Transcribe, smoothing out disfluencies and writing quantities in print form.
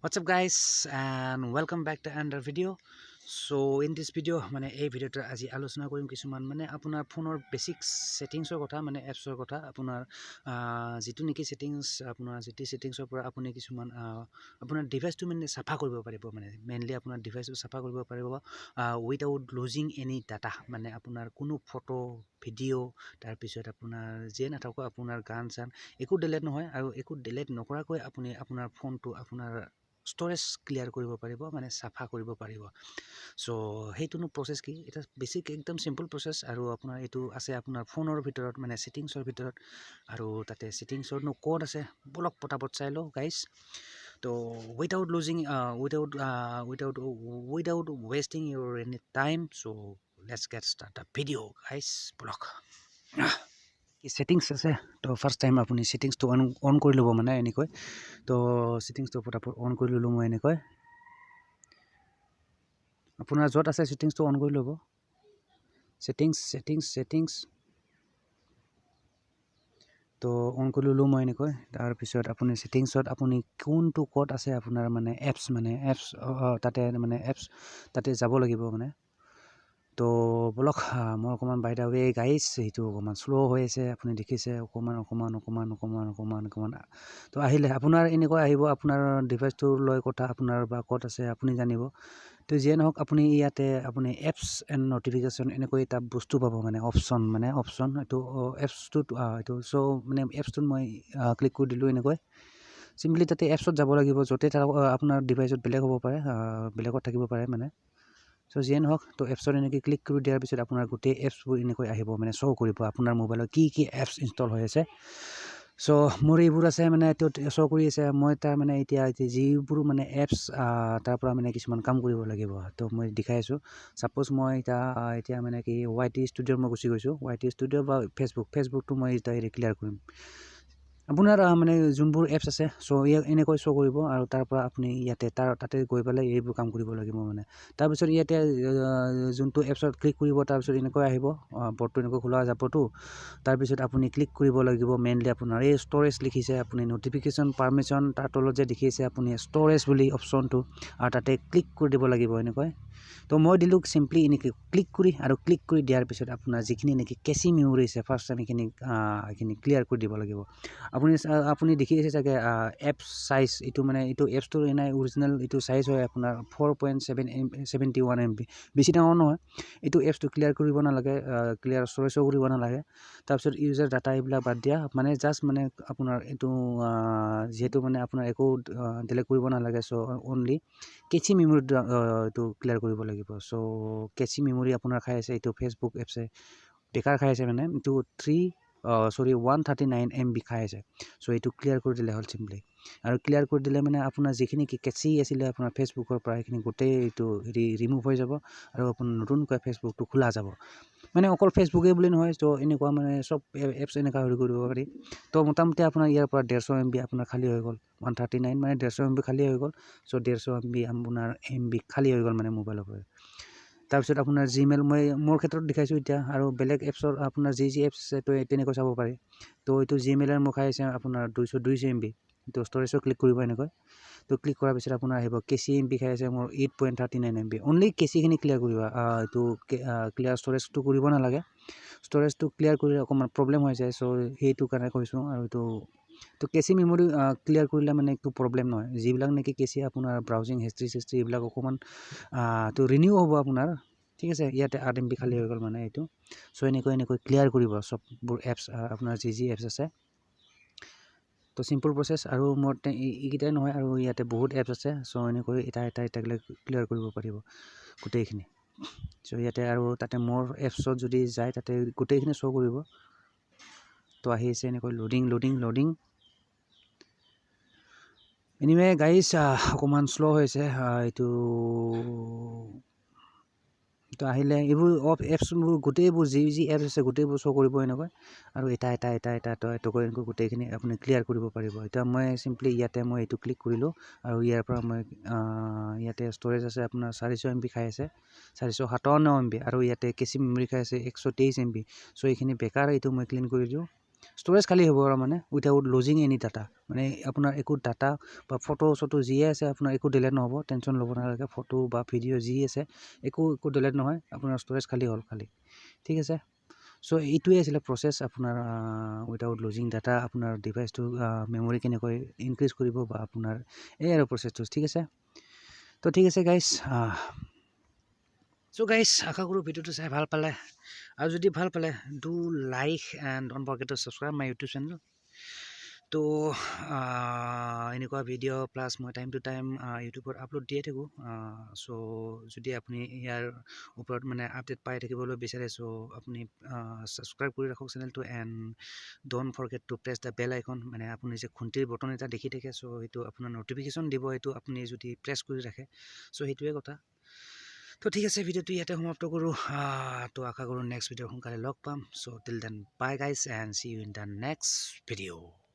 What's up guys and welcome back to another video. So in this video এই ভিডিওটা আজি আলোচনা কৰিম কিছুমান আপোনাৰ ফোনৰ বেসিক সেটিংছৰ কথা এপছৰ কথা আপোনাৰ যেটো নেকি সেটিংছ আপোনাৰ যেটি সেটিংছৰ পৰা আপুনি কিছুমান আপোনাৰ ডিভাইসটো সাফা কৰিব পাৰিব মেইনলি আপোনাৰ ডিভাইসটো সাফা কৰিব পাৰিব উইদাউট লুজিং এনি ডাটা আপোনাৰ কোনো ফটো ভিডিও তাৰ পিছত আপোনাৰ যে নাথাকক আপোনাৰ গান চান একো ডিলিট নহয় আৰু একো ডিলিট নকৰাকৈ আপুনি আপোনাৰ ফোনটো আপোনাৰ storage clear কৰিব পাৰিব সাফা কৰিব পাৰিব সো হেইটোনো প্ৰসেস কি এটা বেসিক একদম সিম্পল প্ৰসেস আৰু আপোনাৰ এটো আছে আপোনাৰ ফোনৰ ভিতৰত সেটিংছৰ ভিতৰত আৰু তাতে সেটিংছৰ নো কোড আছে বলক পটাপট চাই লো গাইস তো without wasting your any time, so let's get start the video guys block সেটিংছ আছে তো ফার্স্ট টাইম আপুনি সেটিংছটো অন কৰি লব এনেকৈ তো সেটিংছটো পটাপট অন কৰি ললো মই এনেকৈ আপোনাৰ যত আছে সেটিংছটো অন কৰি লব সেটিংছ তো অন কৰি ললো মই এনেকৈ তাৰ পিছত আপুনি সেটিংছত আপুনি কোনটো কোড আছে আপোনাৰ এপছ তাতে এপছ তাতে যাব লাগিব তো বলক মই অকমান বাই দা ৱে গাইস এইটো অকমান স্লো হৈ আছে আপুনি দেখিছে অকমান তো আহিলে আপোনাৰ এনেকৈ আহিব আপোনাৰ ডিভাইসটো লৈ কথা আপোনাৰ বা ক'ত আছে আপুনি জানিব তো যে নহক আপুনি ইয়াতে আপুনি এপছ এণ্ড নটিফিকেশন এনেকৈ এটা বস্তু পাব অপচন এটো এপছটো এটো সো এপছটো মই ক্লিক কৰি দিলো এনেকৈ সিম্পলি তাতে এপছত যাব লাগিব যতে আপোনাৰ ডিভাইসত বেলেগ হ'ব পাৰে বেলেগত থাকিব পাৰে সো যেন হক তো এপছৰ এনেকৈ ক্লিক কৰি দিয়াৰ পিছত আপোনাৰ গোটেই এপছবোৰ এনেকৈ আহিব শো কৰিব আপোনাৰ মোবাইলত কি এপছ ইনষ্টল হৈ আছে সো মোৰ এইবোৰ আছে এটো শো কৰি আছে মই তাৰ এতিয়া যিবোৰ এপছ তাৰ পৰা কিছুমান কাম কৰিব লাগিব তো মই দেখাই আছো সাপোজ মই এতিয়া কি YT ষ্টুডিঅ'ৰ মই গুচি গৈছো YT ষ্টুডিঅ' বা ফেসবুকটো মই এটা ক্লিয়াৰ কৰিম আপোনাৰ যোনবোৰ এপছ আছে সো এনেকৈ শো কৰিব আৰু তাৰ পৰা আপুনি ইয়াতে তাতে গৈ পেলাই এইবোৰ কাম কৰিব লাগিব তাৰ পিছত ইয়াতে যোনটো এপছত ক্লিক কৰিব তাৰ পিছত এনেকৈ আহিব বৰ্ডটো এনেকৈ খোলা যাবটো তাৰ পিছত আপুনি ক্লিক কৰিব লাগিব মেইনলি আপোনাৰ এই ষ্টৰেজ লিখিছে আপুনি নটিফিকেশন পাৰমিশন তাৰ তলত যে দেখিছে আপুনি ষ্টৰেজ বুলি অপচনটো আৰু তাতে ক্লিক কৰি দিব লাগিব এনেকৈ তো মই দিলো সিম্পলি এনেকৈ ক্লিক কৰি দিয়াৰ পিছত আপোনাৰ যিখিনি নেকি কেচি মেমৰি আছে ফাৰ্স্ট টাইম এইখিনি ক্লিয়াৰ কৰি দিব লাগিব আপুনি দেখি আছে চাগে এপ সাইজ এটো এটো এপছটোৰ এনাই অৰিজিনাল এটো সাইজ হয় আপোনাৰ 4.71 MB বেছি ডাঙৰ নহয় এটো এপছটো ক্লিয়াৰ কৰিব নালাগে ক্লিয়াৰ ষ্টৰেজ কৰিব নালাগে তাৰ পিছত ইউজাৰ ডাটা এইবিলাক বাদ দিয়া জাস্ট আপোনাৰ এটো যেহেতু আপোনাৰ একো ডিলিট কৰিব নালাগে সো অনলি কেচি মেমৰি এটো ক্লিয়াৰ কৰিব লাগিব সো কেচি মেমৰি আপোনাৰ খাই আছে এটো ফেসবুক এপছে বেকাৰ খাই আছে এটো 139 MB খাই আছে সো এটো ক্লিয়াৰ কৰি দিলে হল সিম্পলি আৰু ক্লিয়াৰ কৰি দিলে আপোনাৰ যিখিনি কি কেচি আছিল আপোনাৰ ফেসবুকৰ পৰা এইখিনি গোটেই এটো ৰিমুভ হৈ যাব আৰু আপোনাৰ নতুনকৈ ফেসবুকটো খোলা যাব অকল ফেসবুকে বুলি নহয় তো এনেকুৱা সব এপছ এনেকা হেৰি কৰিব পাৰি তো মোটামুটি আপোনাৰ ইয়াৰ পৰা 150 MB আপোনাৰ খালি হৈ গল 139 150 MB খালি হৈ গল সো 150 MB আপোনাৰ MB খালি হৈ গল মোবাইলৰ পৰা তাৰ পিছত আপোনাৰ জিমেইল মই মোৰ ক্ষেত্ৰত দেখাইছো এতিয়া আৰু বেলেগ এপছৰ আপোনাৰ যি এপছ আছে তো তেনেকৈ চাব পাৰি তো এটো জিমেইলৰ মোক আছে আপোনাৰ 202 MB তো ষ্টৰেজত ক্লিক কৰিব এনেকৈ তো ক্লিক কৰাৰ পিছত আপোনাৰ আহিব কেচি MB খাই আছে মোৰ 8.39 MB অনলি কেচিখিনি ক্লিয়াৰ কৰিবা এটো ক্লিয়াৰ ষ্টৰেজটো কৰিব নালাগে ষ্টৰেজটো ক্লিয়াৰ কৰিলে অকমান প্ৰবলেম হৈ যায় সো হেইটো কাৰণে কৈছো আৰু তো কেচি মেমৰি ক্লিয়াৰ কৰিলে একো প্ৰবলেম নহয় যিবিলাক নেকি কেচি আপোনাৰ ব্ৰাউজিং হিষ্ট্ৰি এইবিলাক অকমান তো ৰিনিউ হ'ব আপোনাৰ ঠিক আছে ইয়াতে 8 MB খালি হৈ গল এইটো সো এনেকৈ ক্লিয়াৰ কৰিব সববোৰ এপছ আপোনাৰ যি এপছ আছে তো সিম্পল প্ৰসেস আৰু মোৰ এইকিটাই নহয় আৰু ইয়াতে বহুত এপছ আছে সো এনেকৈ এটা ক্লিয়াৰ কৰিব পাৰিব গোটেইখিনি সো ইয়াতে আৰু তাতে মোৰ এপছত যদি যায় তাতে গোটেইখিনি শো কৰিব তো আহি আছে এনেকৈ লোডিং এনিৱে গাইস অকমান স্লো হৈছে এটো তো আহিলে এইবোৰ এপছবোৰ গোটেইবোৰ যি এপছ আছে গোটেইবোৰ শো কৰিব এনেকৈ আৰু এটা কৰি গোটেইখিনি আপুনি ক্লিয়াৰ কৰিব পাৰিব এটা মই সিম্পলি ইয়াতে মই এটো ক্লিক কৰিলো আৰু ইয়াৰ পৰা মই ইয়াতে ষ্টৰেজ আছে আপোনাৰ 400 MB খাই আছে 457 MB আৰু ইয়াতে কেচি মেমৰি খাই আছে 123 MB সো এইখিনি বেকাৰ এটো মই ক্লিন কৰি দিও ষ্ট'ৰেজ খালী হ'ব আৰু মানে উইথাউট লুজিং এনি ডাটা মানে আপোনাৰ একো ডাটা বা ফটো যিয়ে আছে আপোনাৰ একো ডিলেট নহ'ব টেনশ্যন ল'ব নালাগে ফটো বা ভিডিঅ' যি আছে একো ডিলেট নহয় আপোনাৰ ষ্ট'ৰেজ খালী হ'ল খালী ঠিক আছে চ' এইটোৱে আছিলে প্ৰচেছ আপোনাৰ উইথাউট লুজিং ডাটা আপোনাৰ ডিভাইচটো মেমৰি কেনেকৈ ইনক্ৰিজ কৰিব বা আপোনাৰ এই আৰু প্ৰচেছটো ঠিক আছে তো ঠিক আছে গাইজ চ' গাইজ আশা কৰোঁ ভিডিঅ'টো চাই ভাল পালে আৰু যদি ভাল পালে do like and don't forget two subscribe my YouTube channel তো এনেকুৱা ভিডিঅ' প্লাছ মই টাইম টু টাইম ইউটিউবত আপলোড দিয়ে থাকোঁ চ' যদি আপুনি ইয়াৰ ওপৰত মানে আপডেট পাই থাকিবলৈ বিচাৰে চ' আপুনি ছাবস্ক্ৰাইব কৰি ৰাখক চেনেলটো and don't forget to press the bell icon মানে আপুনি যে ঘণ্টিৰ বটন এটা দেখি থাকে চ' সেইটো আপোনাৰ ন'টিফিকেশ্যন দিব সেইটো আপুনি যদি প্ৰেছ কৰি ৰাখে চ' সেইটোৱে কথা তো ঠিক আছে ভিডিঅ'টো ইয়াতে সমাপ্ত কৰোঁ তো আশা কৰোঁ নেক্সট ভিডিঅ' সোনকালে লগ পাম চ' till then bye guys and see you in the next video'